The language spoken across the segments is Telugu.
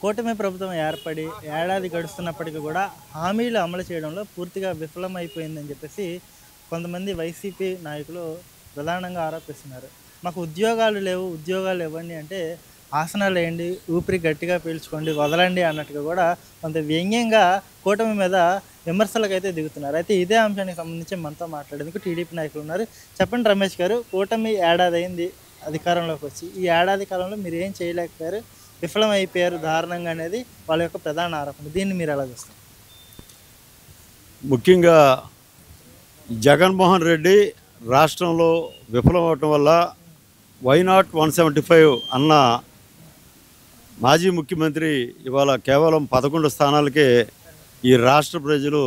కూటమి ప్రభుత్వం ఏర్పడి ఏడాది గడుస్తున్నప్పటికీ కూడా హామీలు అమలు చేయడంలో పూర్తిగా విఫలమైపోయిందని చెప్పేసి కొంతమంది వైసీపీ నాయకులు ప్రధానంగా ఆరోపిస్తున్నారు. మాకు ఉద్యోగాలు లేవు, ఉద్యోగాలు ఇవ్వండి అంటే ఆసనాలు వేయండి, ఊపిరి గట్టిగా పీల్చుకోండి, వదలండి అన్నట్టుగా కూడా కొంత వ్యంగ్యంగా కూటమి మీద విమర్శలకైతే దిగుతున్నారు. అయితే ఇదే అంశానికి సంబంధించి మనతో మాట్లాడేందుకు టీడీపీ నాయకులు ఉన్నారు. చెప్పండి రమేష్ గారు, కూటమి ఏడాది అయింది అధికారంలోకి వచ్చి. ఈ ఏడాది కాలంలో మీరు ఏం చేయలేకపోయారు, విఫలమైపోయారు దారుణంగా అనేది వాళ్ళ యొక్క ప్రధాన ఆరోపణ. దీన్ని మీరు ఎలా చూస్తారు? ముఖ్యంగా జగన్మోహన్ రెడ్డి రాష్ట్రంలో విఫలమవటం వల్ల వైనాట్ 175 అన్న మాజీ ముఖ్యమంత్రి ఇవాళ కేవలం 11 స్థానాలకే ఈ రాష్ట్ర ప్రజలు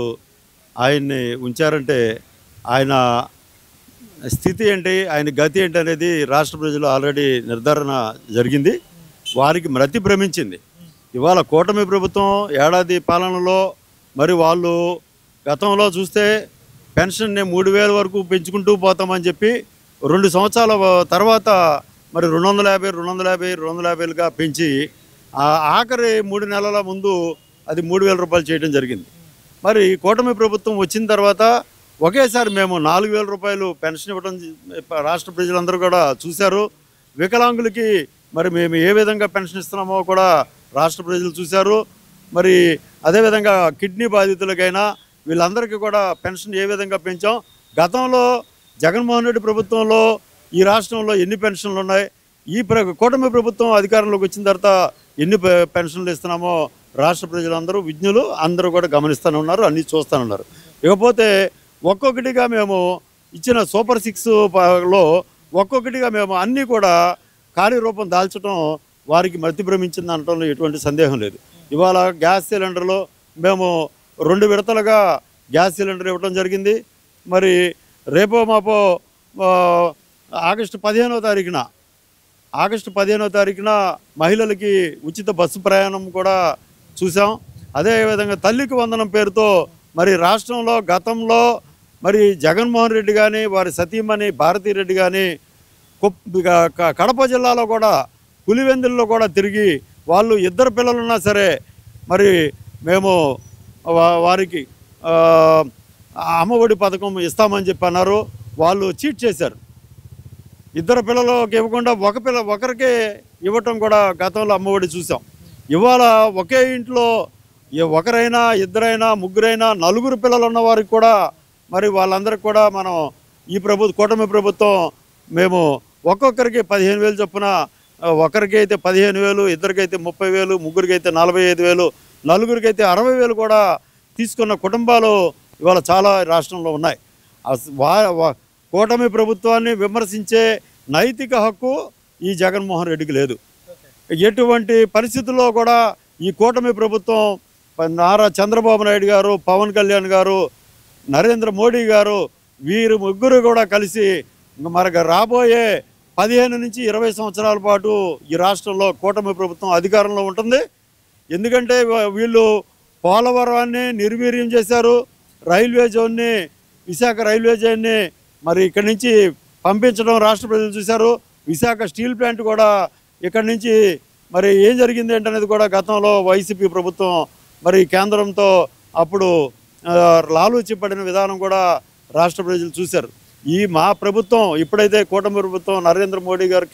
ఆయన్ని ఉంచారంటే ఆయన స్థితి ఏంటి, ఆయన గతి ఏంటి అనేది రాష్ట్ర ప్రజలు ఆల్రెడీ నిర్ధారణ జరిగింది. వారికి మతి భ్రమించింది. ఇవాళ కూటమి ప్రభుత్వం ఏడాది పాలనలో మరి వాళ్ళు గతంలో చూస్తే పెన్షన్ని 3,000 వరకు పెంచుకుంటూ పోతామని చెప్పి 2 సంవత్సరాల తర్వాత మరి 250గా పెంచి ఆఖరి 3 నెలల ముందు అది 3,000 రూపాయలు చేయడం జరిగింది. మరి కూటమి ప్రభుత్వం వచ్చిన తర్వాత ఒకేసారి మేము 4,000 రూపాయలు పెన్షన్ ఇవ్వడం రాష్ట్ర ప్రజలందరూ కూడా చూశారు. వికలాంగులకి మరి మేము ఏ విధంగా పెన్షన్ ఇస్తున్నామో కూడా రాష్ట్ర ప్రజలు చూశారు. మరి అదేవిధంగా కిడ్నీ బాధితులకైనా వీళ్ళందరికీ కూడా పెన్షన్ ఏ విధంగా పెంచాం. గతంలో జగన్మోహన్ రెడ్డి ప్రభుత్వంలో ఈ రాష్ట్రంలో ఎన్ని పెన్షన్లు ఉన్నాయి, ఈ కూటమి ప్రభుత్వం అధికారంలోకి వచ్చిన తర్వాత ఎన్ని పెన్షన్లు ఇస్తున్నామో రాష్ట్ర ప్రజలందరూ విజ్ఞులు అందరూ కూడా గమనిస్తూనే ఉన్నారు, అన్నీ చూస్తూనే ఉన్నారు. ఇకపోతే ఒక్కొక్కటిగా మేము ఇచ్చిన సూపర్ 6లో ఒక్కొక్కటిగా మేము అన్నీ కూడా కార్యరూపం దాల్చడం వారికి మతి భ్రమించింది అనడంలో ఎటువంటి సందేహం లేదు. ఇవాళ గ్యాస్ సిలిండర్లో మేము 2 విడతలుగా గ్యాస్ సిలిండర్ ఇవ్వడం జరిగింది. మరి రేపో మాపో ఆగస్టు 15వ తారీఖున మహిళలకి ఉచిత బస్సు ప్రయాణం కూడా చూసాం. అదేవిధంగా తల్లికి వందనం పేరుతో మరి రాష్ట్రంలో గతంలో మరి జగన్మోహన్ రెడ్డి కానీ వారి సతీమణి భారతీరెడ్డి కానీ కడప జిల్లాలో కూడా పులివెందుల్లో కూడా తిరిగి వాళ్ళు 2 పిల్లలున్నా సరే మరి మేము వారికి అమ్మఒడి పథకం ఇస్తామని చెప్పి అన్నారు. వాళ్ళు చీట్ చేశారు. 2 పిల్లలకి ఇవ్వకుండా ఒకరికే ఇవ్వటం కూడా గతంలో అమ్మఒడి చూసాం. ఇవాళ ఒకే ఇంట్లో ఒకరైనా, 2 ముగ్గురైనా, 4 పిల్లలు ఉన్న వారికి కూడా మరి వాళ్ళందరికీ కూడా మనం ఈ కూటమి ప్రభుత్వం మేము ఒక్కొక్కరికి 15,000 చొప్పున, ఒకరికైతే 15,000, ఇద్దరికైతే 30,000, ముగ్గురికైతే 45,000, నలుగురికైతే 60,000 కూడా తీసుకున్న కుటుంబాలు ఇవాళ చాలా రాష్ట్రంలో ఉన్నాయి. కూటమి ప్రభుత్వాన్ని విమర్శించే నైతిక హక్కు ఈ జగన్మోహన్ రెడ్డికి లేదు. ఎటువంటి పరిస్థితుల్లో కూడా ఈ కూటమి ప్రభుత్వం నారా చంద్రబాబు నాయుడు గారు, పవన్ కళ్యాణ్ గారు, నరేంద్ర మోడీ గారు వీరు ముగ్గురు కూడా కలిసి మనకు రాబోయే 15 నుంచి 20 సంవత్సరాల పాటు ఈ రాష్ట్రంలో కూటమి ప్రభుత్వం అధికారంలో ఉంటుంది. ఎందుకంటే వీళ్ళు పోలవరాన్ని నిర్వీర్యం చేశారు. రైల్వే జోన్ని, విశాఖ రైల్వే జోన్ని మరి ఇక్కడి నుంచి పంపించడం రాష్ట్ర ప్రజలు చూశారు. విశాఖ స్టీల్ ప్లాంట్ కూడా ఇక్కడి నుంచి మరి ఏం జరిగింది ఏంటనేది కూడా గతంలో వైసీపీ ప్రభుత్వం మరి కేంద్రంతో అప్పుడు లాలూచి పడిన విధానం కూడా రాష్ట్ర ప్రజలు చూశారు. ఈ మా ప్రభుత్వం ఇప్పుడైతే కూటమి ప్రభుత్వం నరేంద్ర మోడీ గారు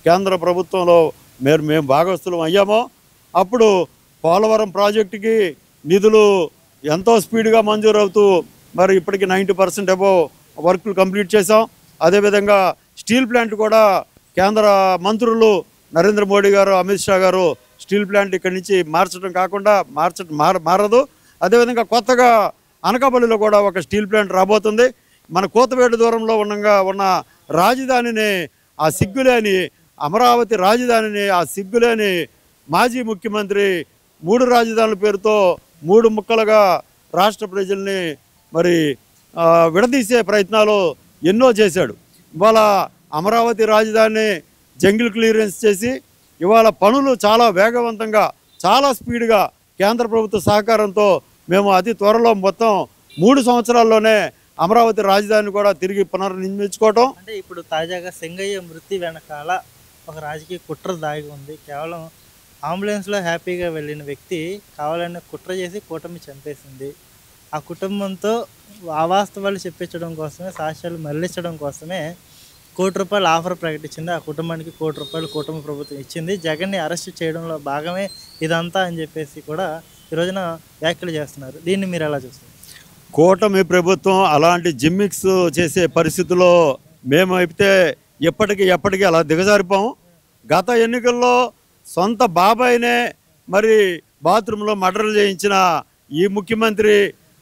కేంద్ర ప్రభుత్వంలో మేము భాగస్తులం అయ్యామో అప్పుడు పోలవరం ప్రాజెక్టుకి నిధులు ఎంతో స్పీడ్గా మంజూరు అవుతూ మరి ఇప్పటికి 90% అబోవ్ వర్క్లు కంప్లీట్ చేసాం. అదేవిధంగా స్టీల్ ప్లాంట్ కూడా కేంద్ర మంత్రులు నరేంద్ర మోడీ గారు, అమిత్ షా గారు స్టీల్ ప్లాంట్ ఇక్కడి నుంచి మార్చడం కాకుండా మారదు. అదేవిధంగా కొత్తగా అనకాపల్లిలో కూడా ఒక స్టీల్ ప్లాంట్ రాబోతుంది. మన కోతవేడు దూరంలో ఉన్న రాజధానిని, ఆ సిగ్గులేని అమరావతి రాజధానిని, ఆ సిగ్గులేని మాజీ ముఖ్యమంత్రి 3 రాజధానుల పేరుతో 3 ముక్కలుగా రాష్ట్ర ప్రజల్ని మరి విడదీసే ప్రయత్నాలు ఎన్నో చేశాడు. ఇవాళ అమరావతి రాజధానిని జంగిల్ క్లియరెన్స్ చేసి ఇవాళ పనులు చాలా వేగవంతంగా, చాలా స్పీడ్గా కేంద్ర ప్రభుత్వ సహకారంతో మేము అతి త్వరలో మొత్తం 3 సంవత్సరాల్లోనే అమరావతి రాజధాని కూడా తిరిగి పునర్నిర్మించుకోవటం. అంటే ఇప్పుడు తాజాగా సింగయ్య మృతి వెనకాల ఒక రాజకీయ కుట్ర దాగి ఉంది. కేవలం అంబులెన్స్లో హ్యాపీగా వెళ్ళిన వ్యక్తి కావాలని కుట్ర చేసి కూటమి చంపేసింది. ఆ కుటుంబంతో అవాస్తవాలు చెప్పించడం కోసమే, సాక్ష్యాలు మళ్లించడం కోసమే ₹1,00,00,000 ఆఫర్ ప్రకటించింది. ఆ కుటుంబానికి ₹1,00,00,000 కూటమి ప్రభుత్వం ఇచ్చింది. జగన్‌ని అరెస్ట్ చేయడంలో భాగమే ఇదంతా అని చెప్పేసి కూడా ఈ రోజున వ్యాఖ్యలు చేస్తున్నారు. దీన్ని మీరు ఎలా చూస్తారు? కూటమి ప్రభుత్వం అలాంటి జిమ్మిక్స్ చేసే పరిస్థితుల్లో మేమైతే ఎప్పటికీ అలా దిగజారిపోము. గత ఎన్నికల్లో సొంత బాబాయినే మరి బాత్రూంలో మర్డర్లు చేయించిన ఈ ముఖ్యమంత్రి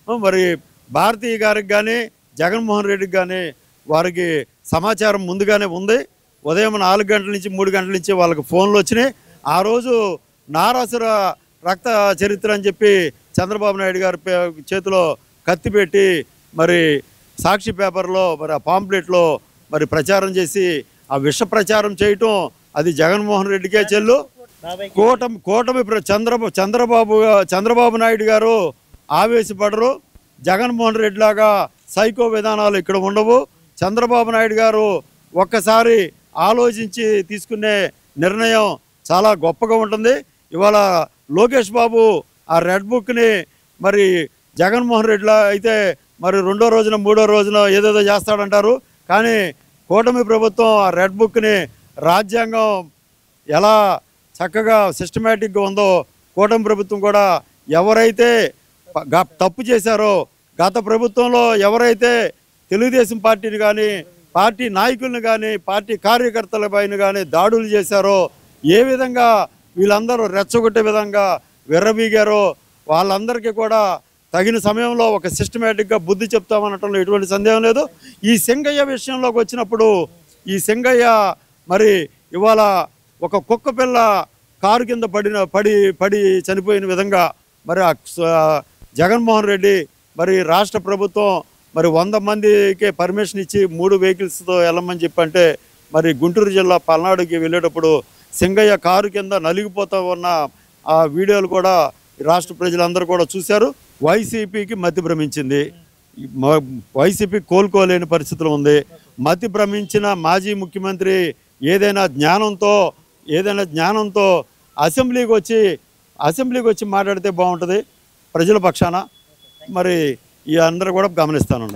మరి భారతీయ గారికి కానీ జగన్మోహన్ రెడ్డికి కానీ వారికి సమాచారం ముందుగానే ఉంది. ఉదయం 4 గంటల నుంచి 3 గంటల నుంచి వాళ్ళకి ఫోన్లు వచ్చినాయి. ఆ రోజు నారాసుర రక్త చరిత్ర అని చెప్పి చంద్రబాబు నాయుడు గారి చేతిలో కత్తి పెట్టి మరి సాక్షి పేపర్లో మరి ఆ పాంప్లెట్లో మరి ప్రచారం చేసి ఆ విష ప్రచారం చేయటం అది జగన్మోహన్ రెడ్డికే చెల్లు. కూటమి చంద్రబాబు నాయుడు గారు ఆవేశపడరు. జగన్మోహన్ రెడ్డి లాగా సైకో విధానాలు ఇక్కడ ఉండవు. చంద్రబాబు నాయుడు గారు ఒక్కసారి ఆలోచించి తీసుకునే నిర్ణయం చాలా గొప్పగా ఉంటుంది. ఇవాళ లోకేష్ బాబు ఆ రెడ్ బుక్ని మరి జగన్మోహన్ రెడ్డిలా అయితే మరి 2వ రోజున 3వ రోజున ఏదేదో చేస్తాడంటారు. కానీ కూటమి ప్రభుత్వం ఆ రెడ్ బుక్ని రాజ్యాంగం ఎలా చక్కగా సిస్టమేటిక్గా ఉందో కూటమి ప్రభుత్వం కూడా ఎవరైతే తప్పు చేశారో, గత ప్రభుత్వంలో ఎవరైతే తెలుగుదేశం పార్టీని కానీ పార్టీ నాయకులను కానీ పార్టీ కార్యకర్తల పైన కానీ దాడులు చేశారో, ఏ విధంగా వీళ్ళందరూ రెచ్చగొట్టే విధంగా విర్రబీగారో వాళ్ళందరికీ కూడా తగిన సమయంలో ఒక సిస్టమేటిక్గా బుద్ధి చెప్తామనటంలో ఎటువంటి సందేహం లేదు. ఈ సింగయ్య విషయంలోకి వచ్చినప్పుడు ఈ సింగయ్య మరి ఇవాళ ఒక కుక్క పిల్ల కారు కింద పడి చనిపోయిన విధంగా మరి జగన్మోహన్ రెడ్డి మరి రాష్ట్ర ప్రభుత్వం మరి 100 మందికే పర్మిషన్ ఇచ్చి 3 వెహికల్స్తో వెళ్ళమని చెప్పంటే మరి గుంటూరు జిల్లా పల్నాడుకి వెళ్ళేటప్పుడు సింగయ్య కారు కింద నలిగిపోతూ ఉన్న ఆ వీడియోలు కూడా రాష్ట్ర ప్రజలందరూ కూడా చూశారు. వైసీపీకి మతి భ్రమించింది. వైసీపీ కోలుకోలేని పరిస్థితులు ఉంది. మతి భ్రమించిన మాజీ ముఖ్యమంత్రి ఏదైనా జ్ఞానంతో అసెంబ్లీకి వచ్చి మాట్లాడితే బాగుంటుంది ప్రజల పక్షాన. మరి ఈ అందరూ కూడా గమనిస్తాను.